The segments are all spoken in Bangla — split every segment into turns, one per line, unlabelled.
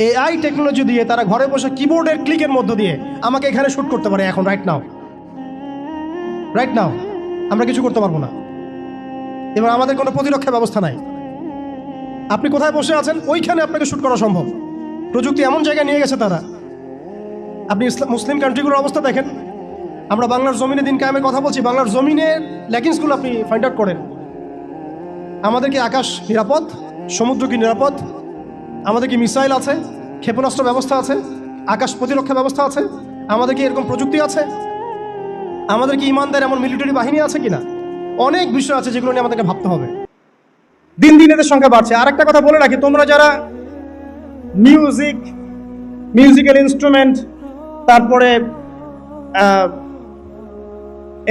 এআই টেকনোলজি দিয়ে তারা ঘরে বসে কিবোর্ডের ক্লিকের মধ্য দিয়ে আমাকে এখানে শ্যুট করতে পারে এখন রাইট নাও আমরা কিছু করতে পারবো না। এবার আমাদের কোনো প্রতিরক্ষা ব্যবস্থা নাই। আপনি কোথায় বসে আছেন ওইখানে আপনাকে শ্যুট করা সম্ভব। প্রযুক্তি এমন জায়গায় নিয়ে গেছে তারা। আপনি মুসলিম কান্ট্রিগুলোর অবস্থা দেখেন। আমরা বাংলার জমিনে দিন কায়েমের কথা বলছি, বাংলার জমিনের ল্যাকিংসগুলো আপনি ফাইন্ড আউট করেন। আমাদের কি আকাশ নিরাপদ? সমুদ্র কি নিরাপদ? আমাদের কি মিসাইল আছে? ক্ষেপণাস্ত্র ব্যবস্থা আছে? আকাশ প্রতিরক্ষা ব্যবস্থা আছে? আমাদের কি এরকম প্রযুক্তি আছে? আমাদের কি ইমানদার এমন মিলিটারি বাহিনী আছে কিনা? অনেক বিষয় আছে যেগুলো নিয়ে আমাদেরকে ভাবতে হবে। দিন দিন এদের সংখ্যা বাড়ছে। আর একটা কথা বলে রাখি, তোমরা যারা মিউজিক্যাল ইনস্ট্রুমেন্ট, তারপরে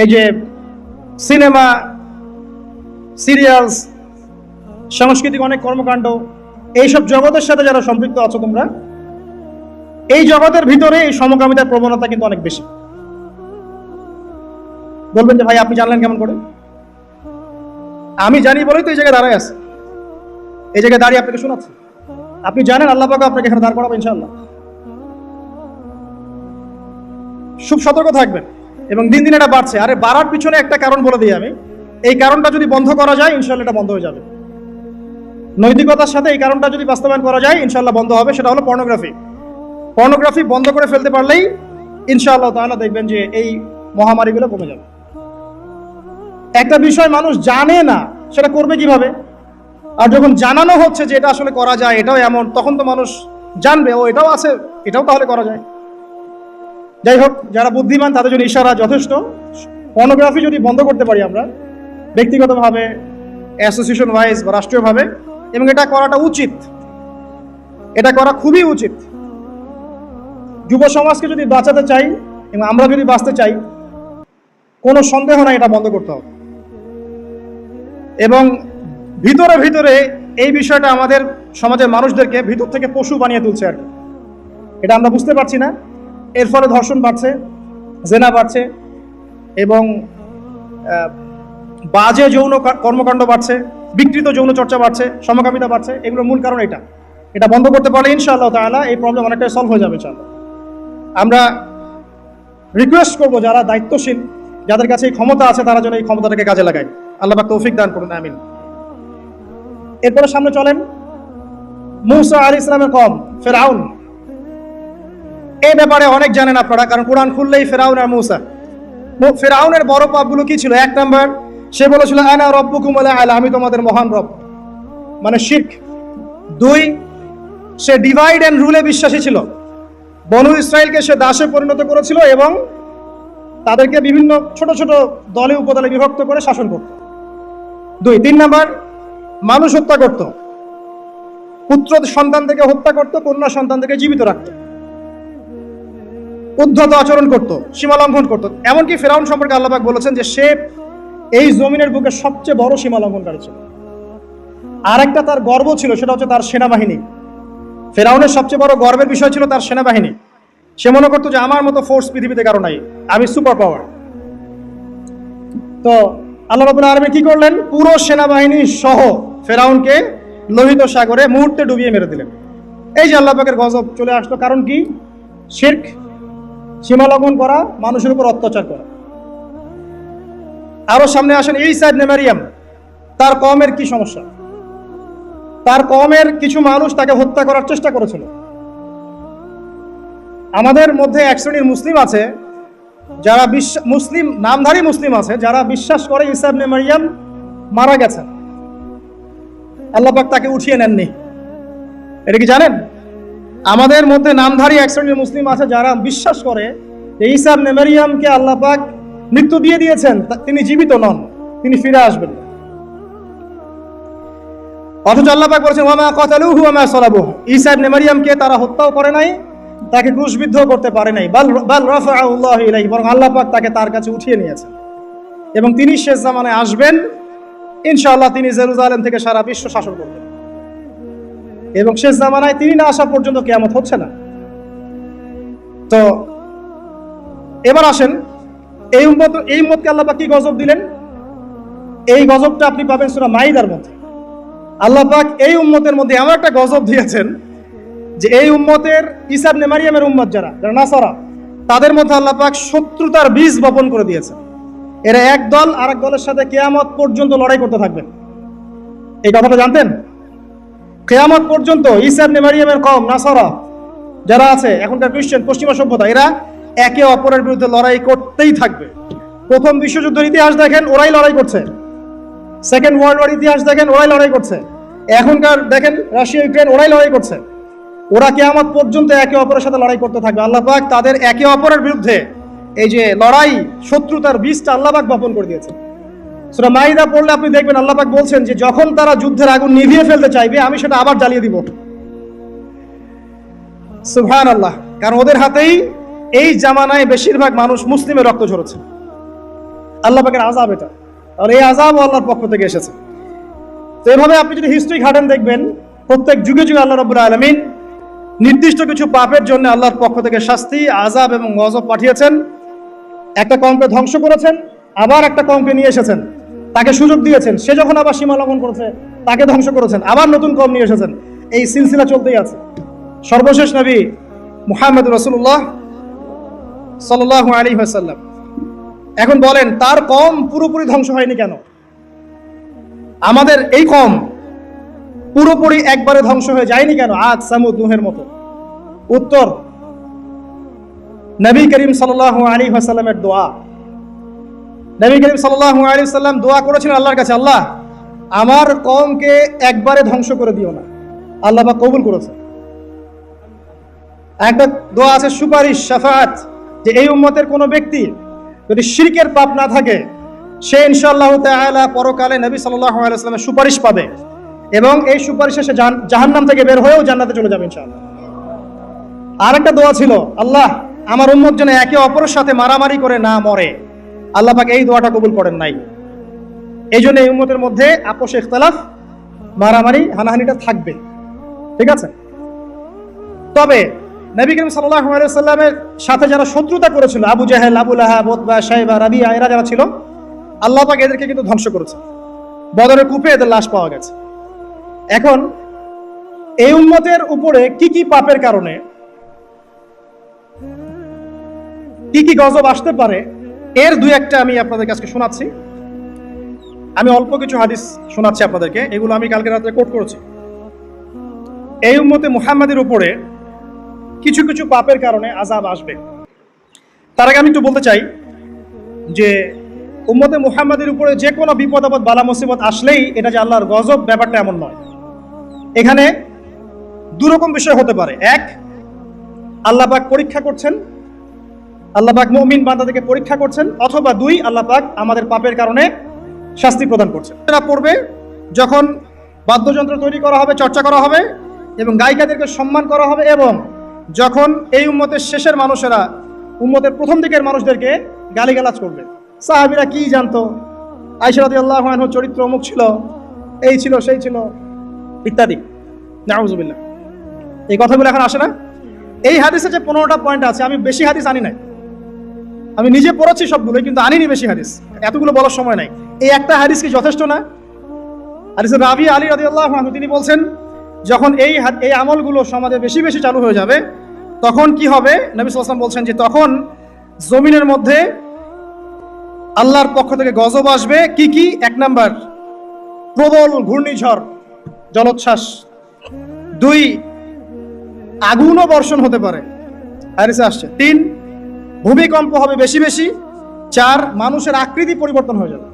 এই যে সিনেমা, সিরিয়ালস, সাংস্কৃতিক অনেক কর্মকাণ্ড, এইসব জগতের সাথে যারা সম্পৃক্ত আছো তোমরা, এই জগতের ভিতরে এই সমকামিতার প্রবণতা কিন্তু অনেক বেশি। বলবেন যে ভাই আপনি জানলেন কেমন করে? আমি জানি বলেই তো এই জায়গায় দাঁড়ায় আছে, এই জায়গায় দাঁড়িয়ে আপনাকে শোনাচ্ছি। আপনি জানেন আল্লাহ পাক আপনাকে এখানে দাঁড় করাবো ইনশাআল্লাহ। খুব সতর্ক থাকবেন। এবং দিন দিন এটা বাড়ছে। আরে বাড়ার পিছনে একটা কারণ বলে দিই আমি। এই কারণটা যদি বন্ধ করা যায় ইনশাআল্লাহ এটা বন্ধ হয়ে যাবে। নৈতিকতার সাথে এই কারণটা যদি বাস্তবায়ন করা যায় ইনশাআল্লাহ বন্ধ হবে। সেটা হলো পর্নোগ্রাফি বন্ধ করে ফেলতে পারলেই ইনশাআল্লাহ তাআলা দেখবেন যে এই মহামারীগুলো কমে যাবে। একটা বিষয় মানুষ জানে না, সেটা করবে কিভাবে? আর যখন জানানো হচ্ছে যে এটা আসলে করা যায়, এটাও এমন, তখন তো মানুষ জানবে ও এটাও আছে, এটাও তাহলে করা যায়। যাই হোক, যারা বুদ্ধিমান তাদের জন্য ইশারা যথেষ্ট। পর্নোগ্রাফি যদি বন্ধ করতে পারি আমরা ব্যক্তিগতভাবে, অ্যাসোসিয়েশন ওয়াইজ বা রাষ্ট্রীয়ভাবে, এবং এটা করাটা উচিত, এটা করা খুবই উচিত। যুব সমাজকে যদি বাঁচাতে চাই এবং আমরা যদি বাঁচতে চাই, কোনো সন্দেহ নাই এটা বন্ধ করতে হবে। এবং ভিতরে ভিতরে এই বিষয়টা আমাদের সমাজের মানুষদেরকে ভিতর থেকে পশু বানিয়ে তুলছে আর কি। এটা আমরা বুঝতে পারছি না। এর ফলে ধর্ষণ বাড়ছে, জেনা বাড়ছে, এবং বাজে যৌন কর্মকাণ্ড বাড়ছে, বিকৃত যৌন চর্চা বাড়ছে, সমকামিতা বাড়ছে। এগুলোর মূল কারণ এটা বন্ধ করতে পারলে ইনশাআল্লাহ তাআলা এই প্রবলেম অনেকটাই সলভ হয়ে যাবে ইনশাআল্লাহ। আমরা রিকোয়েস্ট করব যারা দায়িত্বশীল, যাদের কাছে এই ক্ষমতা আছে, তারা যেন এই ক্ষমতাটাকে কাজে লাগায়। আল্লাহ পাক তৌফিক দান করুন, আমিন। এরপরে সামনে চলেন, মূসা আলাইহিস সালামের কওম ফিরআউন। এই ব্যাপারে অনেক জানেন আপনারা, কারণ কোরআন খুললেই ফিরআউন আর মূসা। ফিরআউনের বড় পাপগুলো কি ছিল? 1 নাম্বার, সে বলেছিল আনা রব্বুকুমুল আ'লা, আমি তোমাদের মহান রব, মানে শিরক। 2, সে ডিভাইড এন্ড রুলে বিশ্বাসী ছিল। বনু ইসরাইলকে সে দাসে পরিণত করেছিল এবং তাদেরকে বিভিন্ন ছোট ছোট দলে উপদলে বিভক্ত করে শাসন করত। 2, 3 নাম্বার, মানুষ হত্যা করত, পুত্র সন্তানদেরকে হত্যা করত, কন্যা সন্তানদেরকে জীবিত রাখত, উদ্ধত আচরণ করত, সীমা লঙ্ঘন করত। এমনকি ফিরআউন সম্পর্কে আল্লাহ পাক বলেছেন যে সে এই জমিনের বুকে সবচেয়ে বড় সীমা লঙ্ঘনকারী ছিল। আরেকটা তার গর্ব ছিল, সেটা হচ্ছে তার সেনাবাহিনী। ফিরআউনের সবচেয়ে বড় গর্বের বিষয় ছিল তার সেনাবাহিনী। সে মনে করতো যে আমার মতো ফোর্স পৃথিবীতে কারো নাই, আমি সুপার পাওয়ার। তো আল্লাহ রাব্বুল আলামিন কি করলেন? পুরো সেনাবাহিনী সহ ফিরআউনকে লোহিত সাগরে মুহূর্তে ডুবিয়ে মেরে দিলেন। এই যে আল্লাহ পাকের গজব চলে আসলো। কারণ কি? শিরক, সীমা লঙ্ঘন করা, মানুষের উপর অত্যাচার করা। আরো সামনে আসেন ঈসা ইবনে মারইয়াম। তার কওমের কি সমস্যা? তার কওমের কিছু মানুষ তাকে হত্যা করার চেষ্টা করেছিল। আমাদের মধ্যে এক শ্রেণীর মুসলিম আছে যারা মুসলিম, নামধারী মুসলিম আছে, যারা বিশ্বাস করে ঈসা ইবনে মারইয়াম মারা গেছেন, আল্লাহ পাক তাকে উঠিয়ে নেননি। এটা কি জানেন? আমাদের মধ্যে নামধারী এক শ্রেণীর মুসলিম আছে যারা বিশ্বাস করে যে ঈসা ইবনে মারইয়ামকে আল্লাহ পাক মৃত্যু দিয়ে দিয়েছেন, তিনি জীবিত নন, তিনি ফিরে আসবেন। অথচ আল্লাহ পাক বলেছেন ওয়া মা কাতালুহু ওয়া মা সালাবুহু, ঈসা ইবনে মারইয়ামকে তারা হত্যাও করে নাই, তাকে ক্রুশবিদ্ধ করতে পারে নাই। বাল রাফাআহু আল্লাহু ইলাইহি, বরং আল্লাহ পাক তাকে তার কাছে উঠিয়ে নিয়েছেন। এবং তিনি শেষ জামানায় আসবেন ইনশাআল্লাহ। তিনি জেরুজালেম থেকে সারা বিশ্ব শাসন করবেন। এবং শেষ জামানায় তিনি না আসা পর্যন্ত কিয়ামত হচ্ছে না। তো এবার আসেন, এই উম্মতকে আল্লাহ পাক কি গজব দিলেন? এই গজবটা আপনি পাবেন সূরা মাইদার মধ্যে। আল্লাহ পাক এই উম্মতের মধ্যে এমন একটা গজব দিয়েছেন যে এই উম্মতের ঈসা ইবনে মারইয়ামের উম্মত যারা নাসারা, তাদের মধ্যে আল্লাহ পাক শত্রুতার বীজ বপন করে দিয়েছে। এরা এক দল আরেক দলের সাথে কিয়ামত পর্যন্ত লড়াই করতে থাকবেন। এই কথাটা জানতেন? কিয়ামত পর্যন্ত ঈসা ইবনে মারইয়ামের কওম নাসারা যারা আছে, এখনকার খ্রিস্টান পশ্চিমা সভ্যতা, এরা একে অপরের বিরুদ্ধে লড়াই করতেই থাকবে। প্রথম বিশ্বযুদ্ধের ইতিহাস দেখেন, ওরাই লড়াই করছে। সেকেন্ড ওয়ার্ল্ড ওয়ার ইতিহাস দেখেন, ওরাই লড়াই করছে। এখনকার দেখেন রাশিয়া ইউক্রেন, ওরাই লড়াই করছে। ওরা কিয়ামত পর্যন্ত একে অপরের সাথে লড়াই করতে থাকবে। আল্লাহ পাক তাদের একে অপরের বিরুদ্ধে এই যে লড়াই, শত্রুতার বীজটা আল্লাহ পাক বপন করে দিয়েছে। সূরা মাইদা পড়লে আপনি দেখবেন আল্লাহ পাক বলছেন যে যখন তারা যুদ্ধের আগুন নিভিয়ে ফেলতে চাইবে, আমি সেটা আবার জ্বালিয়ে দিব। সুবহানাল্লাহ। কারণ ওদের হাতেই এই জামানায় বেশিরভাগ মানুষ মুসলিমের রক্ত ঝরেছে। আল্লাহ পাকের আযাব এটা, আর এই আযাব আল্লাহর পক্ষ থেকে এসেছে। তো এভাবে আপনি যদি হিস্ট্রি ঘাটেন, দেখবেন প্রত্যেক যুগে যুগে আল্লাহ রাব্বুল আলামিন নির্দিষ্ট কিছু পাপের জন্য আল্লাহর পক্ষ থেকে শাস্তি, আযাব এবং গজব পাঠিয়েছেন। একটা কওমকে ধ্বংস করেছেন, আবার একটা কওমকে নিয়ে এসেছেন, তাকে সুযোগ দিয়েছেন, সে যখন আবার সীমা লঙ্ঘন করেছে তাকে ধ্বংস করেছেন, আবার নতুন কওম নিয়ে এসেছেন। এই সিলসিলা চলতেই আছে। সর্বশেষ নবী মুহাম্মদ রাসূলুল্লাহ সাল্লাল্লাহু আলাইহি ওয়াসাল্লাম, এখন বলেন তার কওম পুরোপুরি ধ্বংস হয়নি কেন? আমাদের এই কওম পুরোপুরি একবারে ধ্বংস হয়ে যায়নি কেন? আদ, সামুদ, নূহের মতো। উত্তর, নবী করিম সাল্লাল্লাহু আলাইহি ওয়াসাল্লামের দোয়া। নবী করিম সাল্লাল্লাহু আলাইহি ওয়াসাল্লাম দোয়া করেছিলেন আল্লাহর কাছে, আল্লাহ আমার কওমকে একবারে ধ্বংস করে দিও না। আল্লাহ পাক কবুল করেছেন। একটা দোয়া আছে সুপারিশ, শাফাআত, যে এই উম্মতের কোনো ব্যক্তি যদি শিরকের পাপ না থাকে, সে ইনশাআল্লাহ তাআলা পরকালে নবী সাল্লাল্লাহু আলাইহি ওয়াসাল্লামের সুপারিশ পাবে, এবং এই সুপারিশে সে জাহান্নাম থেকে বের হয়েও জান্নাতে চলে যাবে ইনশাআল্লাহ। আর একটা দোয়া ছিল, আল্লাহ আমার উম্মত যেন একে অপরের সাথে মারামারি করে না মরে। আল্লাহ পাক এই দোয়াটা কবুল করেন নাই। এই জন্য এই উম্মতের মধ্যে আপোষ, ইখতিলাফ, মারামারি, হানাহানিটা থাকবে। ঠিক আছে? তবে নবী করিম সাল্লাল্লাহু আলাইহি ওয়াসাল্লামের সাথে যারা শত্রুতা করেছিল, আবু জাহেল, আবু লাহাব, উতবা, শাইবা, রাবিয়া, এরা যারা ছিল, আল্লাহ পাক এদেরকে কিন্তু ধ্বংস করেছে। বদরের কূপে এদের লাশ পাওয়া গেছে। এখন এই উম্মতের উপরে কি কি পাপের কারণে কি কি গজব আসতে পারে, এর দুই একটা আমি আপনাদের কাছে শোনাচ্ছি। আমি অল্প কিছু হাদিস শোনাচ্ছি আপনাদেরকে, এগুলো আমি কালকে রাতে কোট করেছি। এই উম্মতে মুহাম্মাদের উপরে কিছু কিছু পাপের কারণে আযাব আসবে। তার আগে আমি একটু বলতে চাই যে উম্মতে মুহাম্মাদের উপরে যে কোনো বিপদ আপদ, বালা মুসিবত আসলেই এটা যে আল্লাহর গজব, ব্যাপারটা এমন নয়। এখানে দুরকম বিষয় হতে পারে। এক, আল্লাহ পাক পরীক্ষা করছেন, আল্লাহ পাক মুমিন বান্দাদেরকে পরীক্ষা করছেন। অথবা দুই, আল্লাহ পাক আমাদের পাপের কারণে শাস্তি প্রদান করছেন। এরা পড়বে যখন বাদ্যযন্ত্র তৈরি করা হবে, চর্চা করা হবে, এবং গায়িকাদেরকে সম্মান করা হবে, এবং যখন এই উম্মতের শেষের মানুষেরা উম্মতের প্রথম দিকের মানুষদেরকে গালিগালাজ করবে। সাহাবীরা কি জানতো, আয়েশা রাদিয়াল্লাহু আনহা চরিত্র অমুক ছিল, এই ছিল, সেই ছিল, ইত্যাদি। নাউযুবিল্লাহ। এই কথাগুলো এখন আসে না? এই হাদিসে যে 15টা পয়েন্ট আছে, আমি বেশি হাদিস আনি নাই। আমি নিজে পড়াচ্ছি সবগুলো, কিন্তু আনিনি বেশি হাদিস, এতগুলো বলার সময় নাই। এই একটা হাদিস কি যথেষ্ট না? হাদিসের রাবি আলী রাদিয়াল্লাহু আনহু তিনি বলছেন, যখন এই আমলগুলো সমাজে বেশি বেশি চালু হয়ে যাবে, তখন কি হবে? নবী সাল্লাল্লাহু আলাইহি ওয়াসাল্লাম বলছেন যে তখন জমিনের মধ্যে আল্লাহর পক্ষ থেকে গজব আসবে। কি কি? এক নাম্বার, প্রবল ঘূর্ণিঝড়, জলোচ্ছ্বাস। দুই, আগুনও বর্ষণ হতে পারে, হাদিসে আসছে। তিন, ভূমিকম্প হবে বেশি বেশি। চার, মানুষের আকৃতি পরিবর্তন হয়ে যাবে,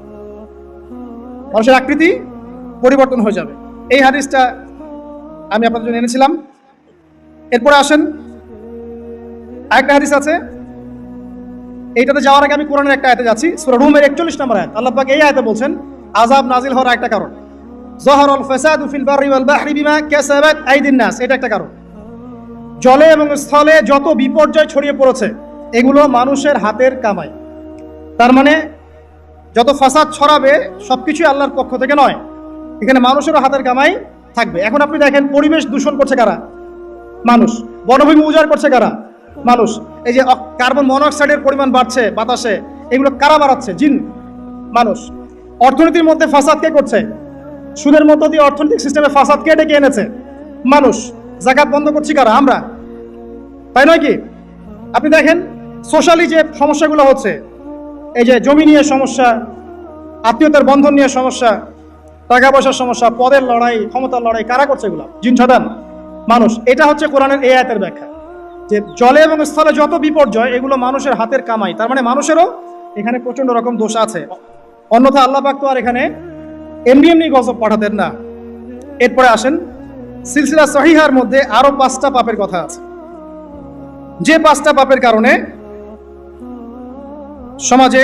মানুষের আকৃতি পরিবর্তন হয়ে যাবে। এই হাদিসটা আমি আপনাদের জন্য এনেছিলাম। এরপরে আসেন, আরেকটা হাদিস আছে। এইটাতে যাওয়ার আগে আমি কোরআনের একটা আয়াতে যাচ্ছি, সূরা রুমের 41 নম্বর আয়াত। আল্লাহ পাক এই আয়াতে বলছেন আযাব নাজিল হওয়ার একটা কারণ, যাহারাল ফাসাদু ফিল বাররি ওয়াল বাহরি বিমা কাসাবাত আইদিন নাস, এটা একটা কারণ। জলে এবং স্থলে যত বিপর্যয় ছড়িয়ে পড়েছে, এগুলো মানুষের হাতের কামাই। তার মানে যত ফাসাদ ছড়াবে সবকিছুই আল্লাহর পক্ষ থেকে নয়, এখানে মানুষেরও হাতের কামাই থাকবে। এখন আপনি দেখেন, পরিবেশ দূষণ করছে কারা? মানুষ। বনভূমি উজাড় করছে কারা? মানুষ। এই যে কার্বন মনোক্সাইডের পরিমাণ বাড়ছে বাতাসে, এগুলো কারা বাড়াচ্ছে? জিন, মানুষ। অর্থনীতির মধ্যে ফাসাদ কে করছে? সুদের মধ্য দিয়ে অর্থনৈতিক সিস্টেমে ফাসাদ কে ডেকে এনেছে? মানুষ। যাকাত বন্ধ করছি কারা? আমরা, তাই নয় কি? আপনি দেখেন সোশ্যালি যে সমস্যাগুলো হচ্ছে, এই যে জমি নিয়ে সমস্যা, আত্মীয়তার বন্ধন নিয়ে সমস্যা, টাকা পয়সার সমস্যা, পদের লড়াই, ক্ষমতার লড়াই, কারা করছে এগুলো? জিন শয়তান, মানুষ। এটা হচ্ছে কোরআনের এই আয়াতের ব্যাখ্যা, যে জলে এবং স্থলে যত বিপর্যয় এগুলো মানুষের হাতের কামাই। তার মানে মানুষেরও এখানে প্রচন্ড রকম দোষ আছে, অন্যথা আল্লাহ পাক তো আর এখানে এমনি এমনি গজব পাঠাতেন না। এরপরে আসেন, সিলসিলা সহিহার মধ্যে আরো 5টা পাপের কথা আছে, যে 5টা পাপের কারণে সমাজে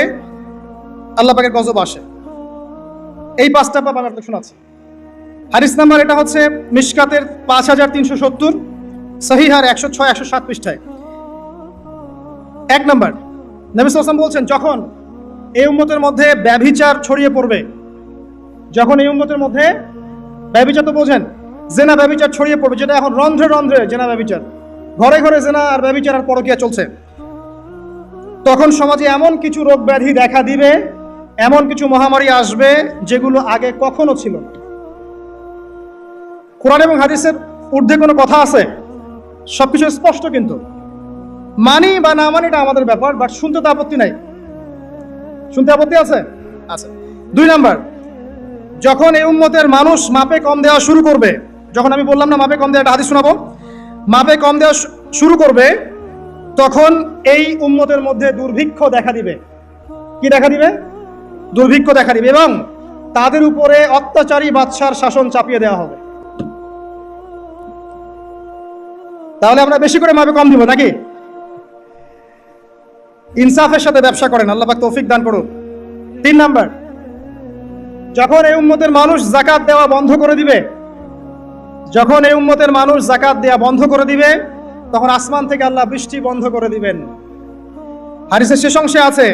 আল্লাহ পাকের গজব আসে। এই 5টা পাপ আমি আপনাকে শোনাচ্ছি। হাদিস নাম্বার এটা হচ্ছে মিশকাতের 5370, সহিহার 106 107 পৃষ্ঠায়। 1 নাম্বার, নবী সাল্লাল্লাহু আলাইহি ওয়াসাল্লাম বলছেন, যখন এই উম্মতের মধ্যে ব্যভিচার ছড়িয়ে পড়বে, যখন এই উম্মতের মধ্যে ব্যভিচার তো বোঝেন, জেনা ব্যভিচার ছড়িয়ে পড়বে, যেটা এখন রন্ধ্রে রন্ধ্রে জেনা ব্যভিচার, ঘরে ঘরে জেনা আর ব্যভিচার আর পরকীয়া চলছে, তখন সমাজে এমন কিছু রোগ ব্যাধি দেখা দিবে, এমন কিছু মহামারী আসবে যেগুলো আগে কখনো ছিল না। কোরআন এবং হাদিসের ঊর্ধ্বে কোনো কথা আছে? সবকিছু স্পষ্ট, কিন্তু মানি বা না মানি এটা আমাদের ব্যাপার, বাট শুনতে তো আপত্তি নাই। শুনতে আপত্তি আছে? আচ্ছা। 2 নাম্বার, যখন এই উম্মতের মানুষ মাপে কম দেওয়া শুরু করবে, যখন আমি বললাম না মাপে কম দেওয়া, একটা হাদিস শোনাবো, মাপে কম দেওয়া শুরু করবে, তখন এই উম্মতের মধ্যে দুর্ভিক্ষ দেখা দিবে। কি দেখা দিবে? দুর্ভিক্ষ দেখা দিবে, এবং তাদের উপরে অত্যাচারী বাদশার শাসন চাপিয়ে দেওয়া হবে। তাহলে আমরা বেশি করে মাপে কম দিব নাকি? ইনসাফের সাথে ব্যবসা করেন, আল্লাহ পাক তৌফিক দান করুন। 3 নাম্বার, যখন এই উম্মতের মানুষ যাকাত দেওয়া বন্ধ করে দিবে, যখন এই উম্মতের মানুষ যাকাত দেওয়া বন্ধ করে দিবে, তখন আসমান থেকে আল্লাহ বৃষ্টি বন্ধ করে দিবেন। হাদিসের শেষ অংশে আছে,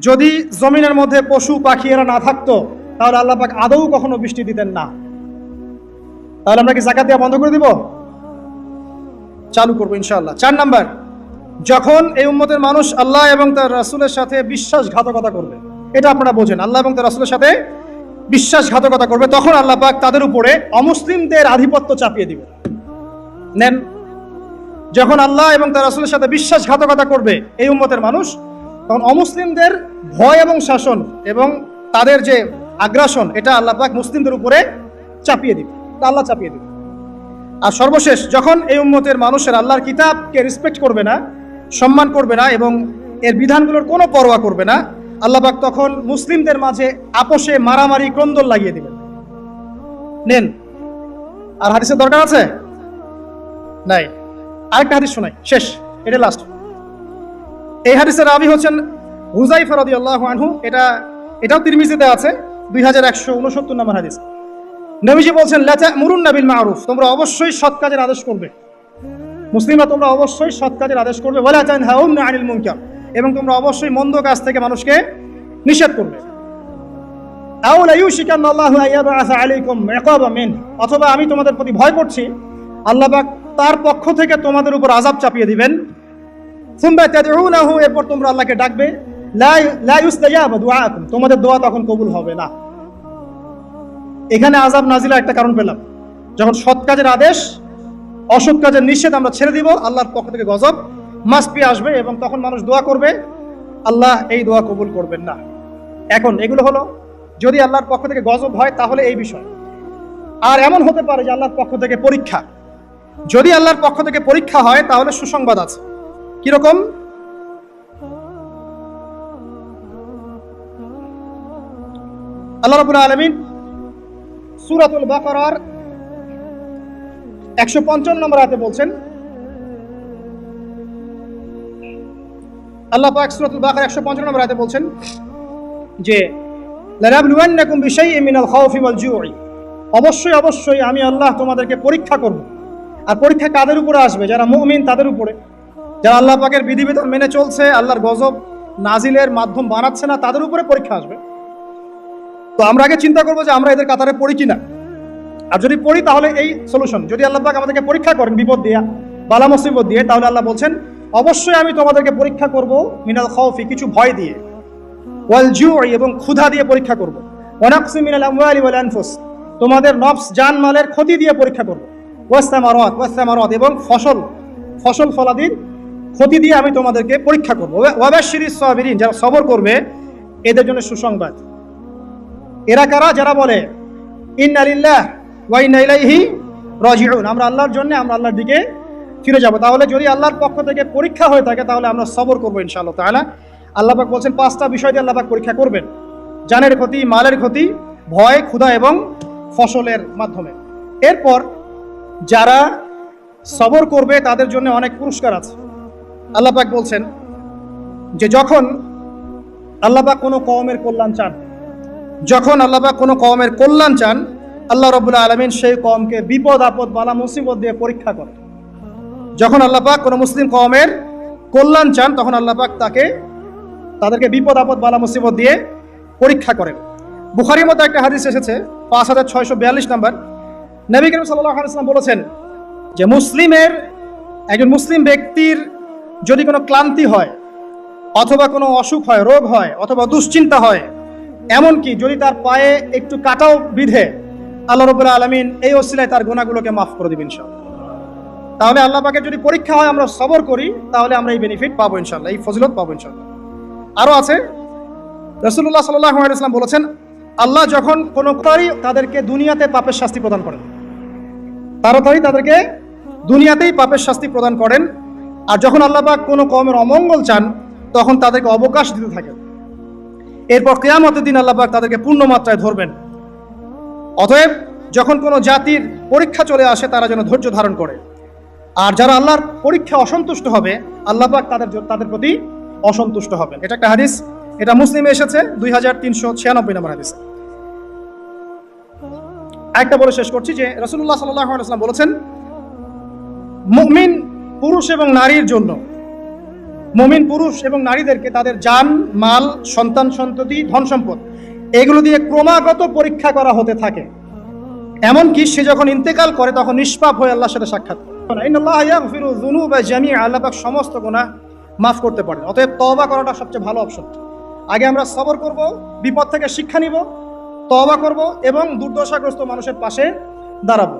যদি জমিনের মধ্যে পশু পাখি এরা না থাকতো, তাহলে আল্লাহ পাক আদৌ কখনো বৃষ্টি দিতেন না। তাহলে আমরা কি যাকাত দেওয়া বন্ধ করে দিব? চালু করবো ইনশাআল্লাহ। 4 নাম্বার, যখন এই উম্মতের মানুষ আল্লাহ এবং তার রাসূলের সাথে বিশ্বাসঘাতকতা করবে, এটা আপনারা বোঝেন, আল্লাহ এবং তার রাসূলের সাথে বিশ্বাসঘাতকতা করবে, তখন আল্লাহ পাক তাদের উপরে অমুসলিমদের আধিপত্য চাপিয়ে দিবে। নেন, যখন আল্লাহ এবং তার রাসূলের সাথে বিশ্বাসঘাতকতা করবে এই উম্মতের মানুষ, তখন অমুসলিমদের ভয় এবং শাসন এবং তাদের যে আগ্রাসন, এটা আল্লাহ পাক মুসলিমদের উপরে চাপিয়ে দিবে, আল্লাহ চাপিয়ে দিবে। আর সর্বশেষ, যখন এই উম্মতের মানুষের আল্লাহর কিতাবকে রেসপেক্ট করবে না, সম্মান করবে না এবং এর বিধানগুলোর কোনো পরোয়া করবে না, আল্লাহ পাক তখন মুসলিমদের মাঝে আপোষে মারামারি ক্রন্দল লাগিয়ে দিবেন। নেন, আর হাদিসের দরকার আছে? নাই। আরেকটা হাদিস শোনাই, শেষ, এটা লাস্ট। এই হাদিসের রাবী হচ্ছেন হুযায়ফা রাদিয়াল্লাহু আনহু। এটাও তিরমিজিতে আছে, 2169 নম্বর হাদিস। নবীজি বলছেন, লা তা'মুরুন্না বিল মা'রুফ, তোমরা অবশ্যই সৎ কাজের আদেশ করবে। মুসলিমরা তোমরা অবশ্যই সৎ কাজের আদেশ করবে। ওয়ালা তানহাউনা আনিল মুনকার, এবং তোমরা অবশ্যই মন্দ কাজ থেকে মানুষকে নিষেধ করবে। আও লা ইউশিকান্না আল্লাহু আইয়াবআসা আলাইকুম ইকাবা মিন, অথবা আমি তোমাদের প্রতি ভয় করছি আল্লাহ পাক তার পক্ষ থেকে তোমাদের উপর আযাব চাপিয়ে দিবেন। সুম্মা তাদউনাহু, এরপর তোমরা আল্লাহকে ডাকবে, লা ইউস্তাজাবু দুআকুম, তোমাদের দোয়া তখন কবুল হবে না। এখানে আযাব নাজিলা একটা কারণ পেলাম, যখন সৎ কাজের আদেশ, অসৎ কাজের নিষেধ আমরা ছেড়ে দিব, আল্লাহর পক্ষ থেকে গজব মাসপি আসবে, এবং তখন মানুষ দোয়া করবে, আল্লাহ এই দোয়া কবুল করবেন না। এখন এগুলো হলো যদি আল্লাহর পক্ষ থেকে গজব হয়, তাহলে এই বিষয়। আর এমন হতে পারে যে আল্লাহর পক্ষ থেকে পরীক্ষা। যদি আল্লাহর পক্ষ থেকে পরীক্ষা হয়, তাহলে সুসংবাদ আছে। কিরকম? আল্লাহ রাব্বুল আলামিন সূরাতুল বাকারার 155 নম্বর আয়াতে বলছেন, আল্লাহ পাক সূরাতুল বাকারা 155 নম্বর আয়াতে বলছেন যে লানাবলুওয়ান্নাকুম বিশাইইন মিনাল খাউফি ওয়াল জু'i, অবশ্যই অবশ্যই আমি আল্লাহ তোমাদেরকে পরীক্ষা করব। আর পরীক্ষা কাদের উপরে আসবে? যারা মুমিন তাদের উপরে, যারা আল্লাহ পাকের বিধিবিধান মেনে চলছে, আল্লাহর গজব নাজিলের মাধ্যম বানাচ্ছে না, তাদের উপরে পরীক্ষা আসবে। তো আমরা আগে চিন্তা করবো যে আমরা এদের কাতারে পড়ি কিনা, আর যদি পড়ি তাহলে এই সলিউশন। যদি আল্লাহ পাক আমাদেরকে পরীক্ষা করেন বিপদ দিয়া, বালা মুসিবত দিয়ে, তাহলে আল্লাহ বলছেন অবশ্যই আমি তোমাদেরকে পরীক্ষা করব মিনাল খাউফি, কিছু ভয় দিয়ে, ওয়াল জু'i, এবং ক্ষুধা দিয়ে পরীক্ষা করব, ওয়া নাকসি মিনাল আমওয়ালি ওয়াল আনফুস, তোমাদের নফস জান মালের ক্ষতি দিয়ে পরীক্ষা করব। ওয়াস-সামারাত এবং ফসল ফলাদির ক্ষতি দিয়ে আমি তোমাদেরকে পরীক্ষা করব। ওয়াবাশশিরিস সাবিরিন, যারা সবর করবে এদের জন্য সুসংবাদ। এরা কারা? যারা বলে ইন্না লিল্লাহি ওয়া ইন্না ইলাইহি রাজিউন, আমরা আল্লাহর জন্য, আমরা আল্লাহর দিকে ফিরে যাব। তাহলে যদি আল্লাহর পক্ষ থেকে পরীক্ষা হয়ে থাকে তাহলে আমরা সবর করবো ইনশাআল্লাহ তাআলা। আল্লাহ পাক বলছেন 5টা বিষয় দিয়ে আল্লাহ পাক পরীক্ষা করবেন: জানের ক্ষতি, মালের ক্ষতি, ভয়, ক্ষুধা এবং ফসলের মাধ্যমে। এরপর যারা সবর করবে তাদের জন্য অনেক পুরস্কার আছে। আল্লাহ পাক বলছেন যে যখন আল্লাহ পাক কোনো কওমের কল্যাণ চান, আল্লাহ রাব্বুল আলামিন সেই কওমকে বিপদ আপদ বালা মুসিবত দিয়ে পরীক্ষা করেন। যখন আল্লাহ পাক কোনো মুসলিম কওমের কল্যাণ চান তখন আল্লাহ পাক তাদেরকে বিপদ আপদ বালা মুসিবত দিয়ে পরীক্ষা করেন। বুখারীর মধ্যে একটা হাদিস এসেছে 5642 নম্বর। নবী করিম সাল্লাল্লাহু আলাইহি ওয়াসাল্লাম বলেছেন যে একজন মুসলিম ব্যক্তির যদি কোনো ক্লান্তি হয়, অথবা কোনো অসুখ হয়, রোগ হয়, অথবা দুশ্চিন্তা হয়, এমনকি যদি তার পায়ে একটু কাটাও বিধে, আল্লাহ রাব্বুল আলামিন এই ওসিলায় তার গুনাহগুলোকে মাফ করে দিবেন ইনশাআল্লাহ। তাহলে আল্লাহ পাকের যদি পরীক্ষা হয়, আমরা সবর করি, তাহলে আমরা এই বেনিফিট পাবো ইনশাআল্লাহ, এই ফজিলত পাবো ইনশাআল্লাহ। আরো আছে, রাসূলুল্লাহ সাল্লাল্লাহু আলাইহি ওয়াসাল্লাম বলেছেন, আল্লাহ যখন কোনো তাদেরকে দুনিয়াতে পাপের শাস্তি প্রদান করেন, তাদেরকে দুনিয়াতেই পাপের শাস্তি প্রদান করেন। আর যখন আল্লাহ পাক কোনো কওমের অমঙ্গল চান তখন তাদেরকে অবকাশ দিতে থাকেন। এরপর কিয়ামতের দিন আল্লাহ পাক তাদেরকে পূর্ণ মাত্রায় ধরবেন। অতএব যখন কোনো জাতির পরীক্ষা চলে আসে তারা যেন ধৈর্য ধারণ করে। আর যারা আল্লাহর পরীক্ষা অসন্তুষ্ট হবে আল্লাহ পাক তাদের প্রতি অসন্তুষ্ট হবেন। এটা একটা হাদিস, এটা মুসলিমে এসেছে 2396 নম্বর হাদিস। একটা বলে শেষ করছি যে রাসূলুল্লাহ সাল্লাল্লাহু আলাইহি ওয়াসাল্লাম বলেছেন, মুমিন পুরুষ এবং নারীদেরকে তাদের জান, মাল, সন্তান সন্ততি, ধন সম্পদ এগুলো দিয়ে ক্রমাগত পরীক্ষা করা হতে থাকে। এমনকি সে যখন ইন্তেকাল করে তখন নিষ্পাপ হয়ে আল্লাহর সাথে সাক্ষাৎ করে। ইন্নাল্লাহা ইয়াগফিরু যুনুবা জামিআ, আল্লাহ পাক সমস্ত গুনাহ মাফ করতে পারেন। অতএব তওবা করাটা সবচেয়ে ভালো অপশন। আগে আমরা সবর করব, বিপদ থেকে শিক্ষা নিব, তওবা করব এবং দুর্দশাগ্রস্ত মানুষের পাশে দাঁড়াবো।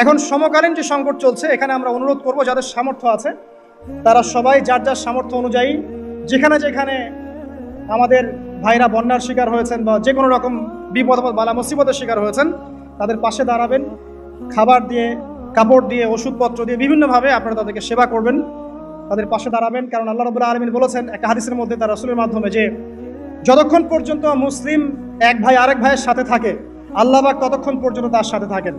এখন সমকালীন যে সংকট চলছে, এখানে আমরা অনুরোধ করব যাদের সামর্থ্য আছে তারা সবাই যার সামর্থ্য অনুযায়ী যেখানে আমাদের ভাইরা বন্যার শিকার হয়েছেন বা যে কোনো রকম বিপদ বালা মুসিবতের শিকার হয়েছেন তাদের পাশে দাঁড়াবেন। খাবার দিয়ে, কাপড় দিয়ে, ওষুধপত্র দিয়ে বিভিন্নভাবে আপনারা তাদেরকে সেবা করবেন, তাদের পাশে দাঁড়াবেন। কারণ আল্লাহ রাব্বুল আলামিন বলেছেন একটা হাদিসের মধ্যে তার রাসূলের মাধ্যমে যে যতক্ষণ পর্যন্ত মুসলিম এক ভাই আরেক ভাইয়ের সাথে থাকে আল্লাহ পাক ততক্ষণ পর্যন্ত তার সাথে থাকেন।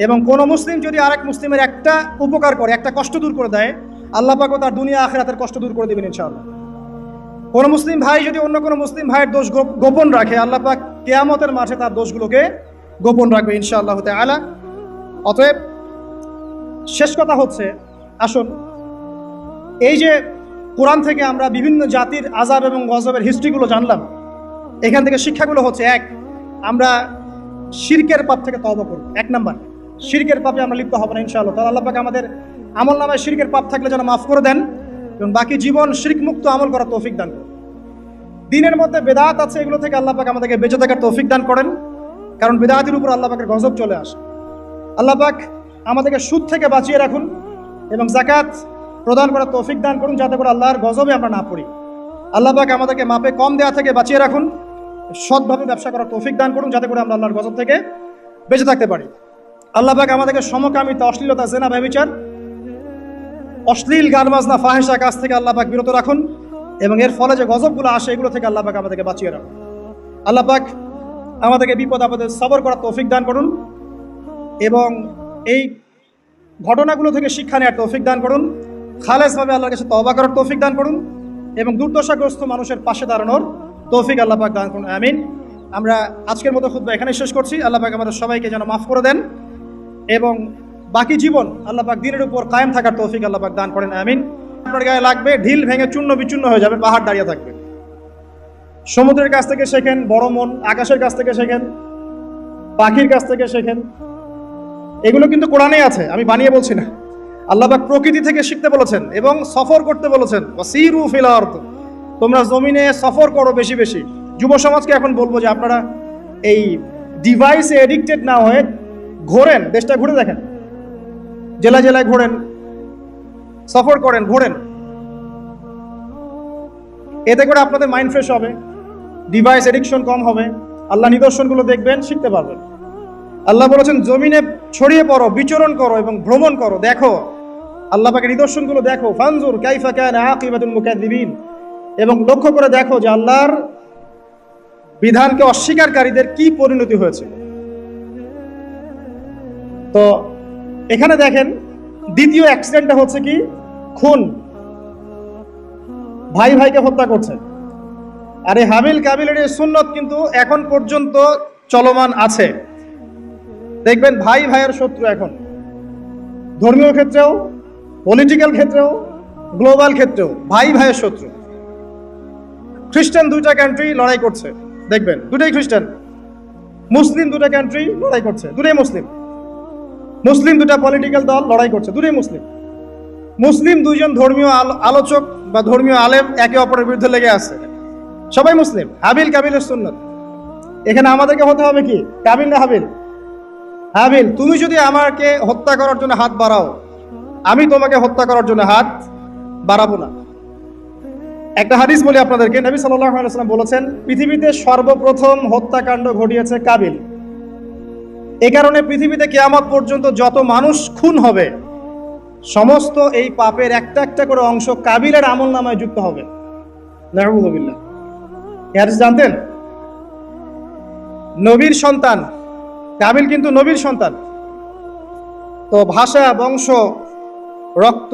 এবং কোনো মুসলিম যদি আরেক মুসলিমের একটা উপকার করে, একটা কষ্ট দূর করে দেয়, আল্লাহ পাকও তার দুনিয়া আখিরাতের কষ্ট দূর করে দেবেন ইনশাআল্লাহ। কোনো মুসলিম ভাই যদি অন্য কোনো মুসলিম ভাইয়ের দোষ গোপন রাখে, আল্লাহ পাক কিয়ামতের মাঠে তার দোষগুলোকে গোপন রাখবে ইনশাআল্লাহ তাআলা। অতএব শেষ কথা হচ্ছে, আসুন এই যে কোরআন থেকে আমরা বিভিন্ন জাতির আযাব এবং গজবের হিস্ট্রিগুলো জানলাম, এখান থেকে শিক্ষাগুলো হচ্ছে: 1, আমরা শিরকের পাপ থেকে তওবা করব। 1 নাম্বার, শিরকের পাপে আমরা লিপ্ত হব না ইনশাআল্লাহ। তাহলে আল্লাহ পাক আমাদের আমল নামায় শিরকের পাপ থাকলে যেন মাফ করে দেন এবং বাকি জীবন শিরক মুক্ত আমল করার তৌফিক দান করেন। দিনের মধ্যে বেদাত আছে, এগুলো থেকে আল্লাহ পাক আমাদেরকে বেঁচে থাকার তৌফিক দান করেন, কারণ বেদাতের উপর আল্লাহ পাকের গজব চলে আসে। আল্লাহ পাক আমাদেরকে সুদ থেকে বাঁচিয়ে রাখুন এবং যাকাত প্রদান করার তৌফিক দান করুন, যাতে করে আল্লাহর গজবে আমরা না পড়ি। আল্লাহ পাক আমাদেরকে মাপে কম দেওয়া থেকে বাঁচিয়ে রাখুন, সৎভাবে ব্যবসা করার তৌফিক দান করুন, যাতে করে আমরা আল্লাহর গজব থেকে বেঁচে থাকতে পারি। আল্লাহ পাক আমাদেরকে সমকামিতা, অশ্লীলতা, জেনা, ব্যভিচার, অশ্লীল গান বাজনা, ফাহিশা কাজ থেকে আল্লাহ পাক বিরত রাখুন এবং এর ফলে যে গজবগুলো আসে এগুলো থেকে আল্লাহ পাক আমাদেরকে বাঁচিয়ে রাখুন। আল্লাহ পাক আমাদেরকে বিপদ আপদে সবর করার তৌফিক দান করুন এবং এই ঘটনাগুলো থেকে শিক্ষা নেওয়ার তৌফিক দান করুন। খালেসভাবে আল্লাহর কাছে তওবা করার তৌফিক দান করুন এবং দুর্দশাগ্রস্ত মানুষের পাশে দাঁড়ানোর তৌফিক আল্লাহ পাক দান করুন, আমিন। আমরা আজকের মতো খুতবা এখানে শেষ করছি। আল্লাহ পাক আমাদের সবাইকে যেন মাফ করে দেন এবং বাকি জীবন আল্লাহ পাক দ্বীনের উপর কায়েম থাকার তৌফিক আল্লাহ পাক দান করেন, আমিন। আপনার গায়ে লাগবে, ঢিল ভেঙে চূর্ণ বিচূর্ণ হয়ে যাবে, পাহাড় দাঁড়িয়ে থাকবে। সমুদ্রের কাছ থেকে শেখেন বড় মন, আকাশের কাছ থেকে শেখেন, পাখির কাছ থেকে শেখেন। এগুলো কিন্তু কোরআনেই আছে, আমি বানিয়ে বলছি না। আল্লাহ পাক প্রকৃতি থেকে শিখতে বলেছেন এবং সফর করতে বলেছেন। ওয়াসিরু ফিল আরদ, তোমরা জমিনে সফর করো বেশি বেশি। যুব সমাজকে এখন বলবো যে আপনারা এই ডিভাইসে এডিক্টেড না হয়ে ঘোরেন, দেশটা ঘুরে দেখেন। জেলায় জেলায় ঘোরেন, সফর করেন, ঘোরেন। এতে করে আপনাদের মাইন্ড ফ্রেশ হবে, ডিভাইস এডিকশন কম হবে, আল্লাহ নিদর্শনগুলো দেখবেন, শিখতে পারবেন। আল্লাহ বলেছেন জমিনে ছড়িয়ে পড়ো, বিচরণ করো এবং ভ্রমণ করো, দেখো আল্লাহ পাকের নিদর্শনগুলো দেখো। ফানজুর কাইফা কানা আকিবাতুল মুকাদ্দিবিন, এবং লক্ষ্য করে দেখো যে আল্লাহর বিধানকে অস্বীকারীদের কি পরিণতি হয়েছে। তো এখানে দেখেন দ্বিতীয় অ্যাক্সিডেন্টটা হচ্ছে কি, খুন, ভাই ভাইকে হত্যা করছে। আর এই হাবিল কাবিলের এই সুন্নত কিন্তু এখন পর্যন্ত চলমান আছে। দেখবেন ভাই ভাইয়ের শত্রু এখন, ধর্মীয় ক্ষেত্রেও, পলিটিক্যাল ক্ষেত্রেও, গ্লোবাল ক্ষেত্রেও ভাই ভাইয়ের শত্রু। খ্রিস্টান দুইটা কান্ট্রি লড়াই করছে, দেখবেন দুটাই খ্রিস্টান। মুসলিম দুটা কান্ট্রি লড়াই করছে, দুটাই মুসলিম। মুসলিম দুটা পলিটিক্যাল দল লড়াই করছে, দুটাই মুসলিম। মুসলিম দুইজন ধর্মীয় আলোচক বা ধর্মীয় আলেম একে অপরের বিরুদ্ধে লেগে আছে, সবাই মুসলিম। হাবিল কাবিলের সুন্নত। এখানে আমাদেরকে হতে হবে কি, কাবিল না হাবিল? হাবিল। তুমি যদি আমাকে হত্যা করার জন্য হাত বাড়াও, আমি তোমাকে হত্যা করার জন্য হাত বাড়াবো না। একটা হাদিস বলি আপনাদেরকে, নবী সাল্লাল্লাহু আলাইহি ওয়াসাল্লাম বলেছেন পৃথিবীতে সর্বপ্রথম হত্যাকাণ্ড ঘটিয়েছে কাবিল। এই কারণে পৃথিবীতে কিয়ামত পর্যন্ত যত মানুষ খুন হবে, সমস্ত এই পাপের একটা একটা করে অংশ কাবিলের আমল নামায় যুক্ত হবে। নাউযুবিল্লাহ। এই হাদিস জানতেন? নবীর সন্তান কাবিল, কিন্তু নবীর সন্তান। তো ভাষা, বংশ, রক্ত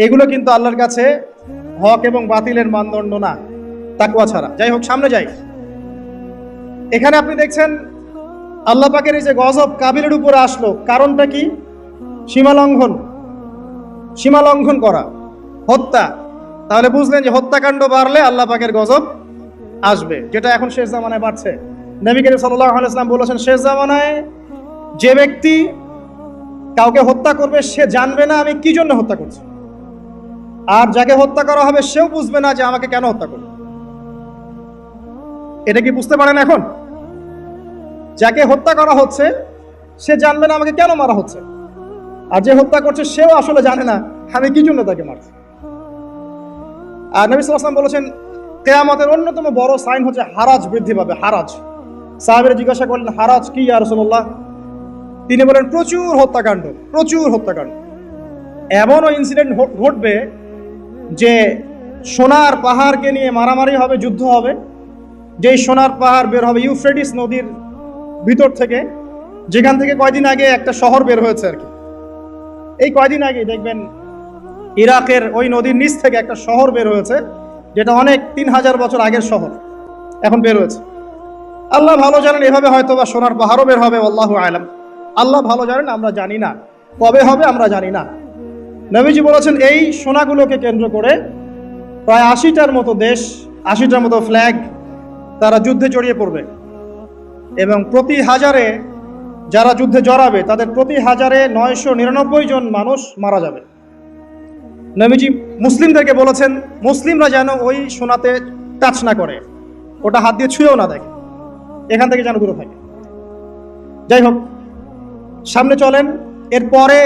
এগুলো কিন্তু আল্লাহর কাছে হক এবং বাতিলের মানদণ্ড না, তাকওয়া ছাড়া। যাই হোক, সামনে যাই। এখানে আপনি দেখছেন আল্লাহ পাকের এই যে গজব কাবিলের উপরে আসলো, কারণটা কি? সীমালঙ্ঘন করা, হত্যা। তাহলে বুঝলেন যে হত্যাকাণ্ড বাড়লে আল্লাহ পাকের গজব আসবে, যেটা এখন শেষ জামানায় বাড়ছে। নবী করিম সাল্লাল্লাহু আলাইহি ওয়াসাল্লাম বলেছেন শেষ জামানায় যে ব্যক্তি কাউকে হত্যা করবে সে জানবে না আমি কি জন্য হত্যা করছি, আর যাকে হত্যা করা হবে সেও বুঝবে না যে আমাকে কেন হত্যা করবে। এটা কি বুঝতে পারেন? এখন যাকে হত্যা করা হচ্ছে সে জানবে না আমাকে কেন মারা হচ্ছে, আর যে হত্যা করছে সেও আসলে জানে না আমি কি জন্য তাকে মারছি। আর নবী সাল্লাল্লাহু আলাইহি ওয়াসাল্লাম বলেছেন কিয়ামতের অন্যতম বড় সাইন হচ্ছে হারাজ বৃদ্ধি পাবে। হারাজ। সাহাবীরা জিজ্ঞাসা করলেন হারাজ কি ইয়া রাসূলুল্লাহ? তিনি বলেন প্রচুর হত্যাকাণ্ড, প্রচুর হত্যাকাণ্ড। এমনও ইনসিডেন্ট ঘটবে যে সোনার পাহাড়কে নিয়ে মারামারি হবে, যুদ্ধ হবে। যেই সোনার পাহাড় বের হবে ইউফ্রেটিস নদীর ভিতর থেকে, যেখান থেকে কয়দিন আগে একটা শহর বের হয়েছে আর কি। এই কয়দিন আগে দেখবেন ইরাকের ওই নদীর নিচ থেকে একটা শহর বের হয়েছে, যেটা অনেক 3000 বছর আগের শহর এখন বের হয়েছে। আল্লাহ ভালো জানেন, এভাবে হয়তো বা সোনার পাহাড়ও বের হবে, আল্লাহু আলাম। আল্লাহ ভালো জানেন, আমরা জানি না কবে হবে, আমরা জানি না। নবীজি বলেছেন এই সোনাগুলোকে কেন্দ্র করে প্রায় 80টার মতো দেশ, 80টার মতো ফ্ল্যাগ তারা যুদ্ধে জড়িয়ে পড়বে, এবং প্রতি হাজারে যারা যুদ্ধে জড়াবে তাদের প্রতি হাজারে 999 জন মানুষ মারা যাবে। নবীজি মুসলিমদেরকে বলেছেন মুসলিমরা যেন ওই সোনাতে টাচ না করে, ওটা হাত দিয়ে ছুঁয়েও না দেখে, এখান থেকে যেন দূরে থাকে। যাই হোক, সামনে চলেন। এরপরে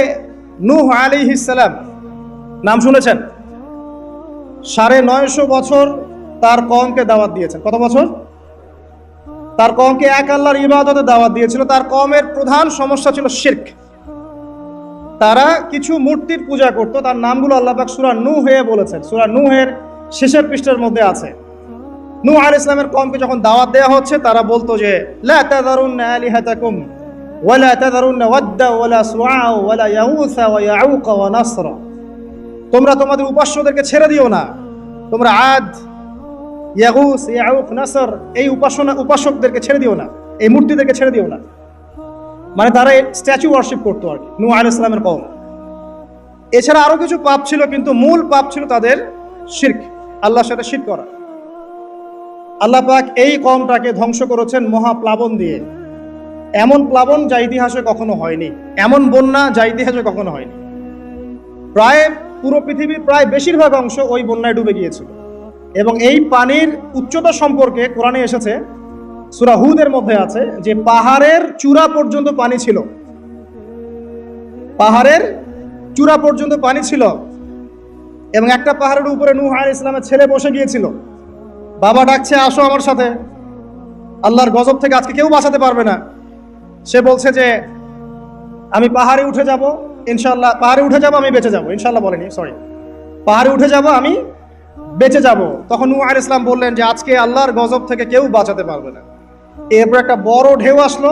নূহ আলাইহিস সালাম, নাম শুনেছেন? 950 বছর তার কওমকে দাওয়াত দিয়েছেন। কত বছর? তার কওমকে এক আল্লাহর ইবাদতে দাওয়াত দিয়েছিল। তার কওমের প্রধান সমস্যা ছিল শিরক। তারা কিছু মূর্তির পূজা করত। তার নামগুলো আল্লাহ পাক সূরা নূহে বলেছেন, সূরা নূহের শেষের পৃষ্ঠার মধ্যে আছে। নূহ আলাইহিস সালামের কওমকে যখন দাওয়াত দেওয়া হচ্ছে, তারা বলতো যে লা তাযারুন্না আলিহাতাকুম ওয়ালা তাযারুন্না ওয়াদ্দা ওয়ালা সুআ ওয়ালা ইয়াউসা ওয়া ইয়াউক ওয়া নাসরা। তোমরা তোমাদের উপাস্যদেরকে ছেড়ে দিও না, তোমরা আদ, ইয়াগুস, ইয়াউক, নাসর এই উপাসকদেরকে ছেড়ে দিও না, এই মূর্তিদেরকে ছেড়ে দিও না। মানে তারা স্ট্যাচু ওয়ার্শিপ করতো আর কি, নূহ আলাইহিস সালামের কওম। এছাড়া আরো কিছু পাপ ছিল, কিন্তু মূল পাপ ছিল তাদের শিরক, আল্লাহর সাথে শিরক করা। আল্লাহ পাক এই কওমটাকে ধ্বংস করেছেন মহাপ্লাবন দিয়ে। এমন প্লাবন যা ইতিহাসে কখনো হয়নি, এমন বন্যা যা ইতিহাসে কখনো হয়নি। প্রায় পুরো পৃথিবীর প্রায় বেশিরভাগ অংশ ওই বন্যায় ডুবে গিয়েছিল। এবং এই পানির উচ্চতা সম্পর্কে কোরআনে এসেছে, সূরা হুদের মধ্যে আছে যে পাহাড়ের চূড়া পর্যন্ত পানি ছিল। পাহাড়ের চূড়া পর্যন্ত পানি ছিল এবং একটা পাহাড়ের উপরে নূহ আলাইহিস সালামের ছেলে বসে গিয়েছিল। বাবা ডাকছে, আসো আমার সাথে, আল্লাহর গজব থেকে আজকে কেউ বাঁচাতে পারবে না। সে বলছে যে আমি পাহাড়ে উঠে যাব, ইনশাআল্লাহ পাহাড়ে উঠে যাব, আমি বেঁচে যাব। ইনশাআল্লাহ বলেনি, সরি, পাহাড়ে উঠে যাব, আমি বেঁচে যাব। তখন নূহ আলাইহিস সালাম বললেন যে আজকে আল্লাহর গজব থেকে কেউ বাঁচাতে পারবে না। এরপর একটা বড় ঢেউ আসলো।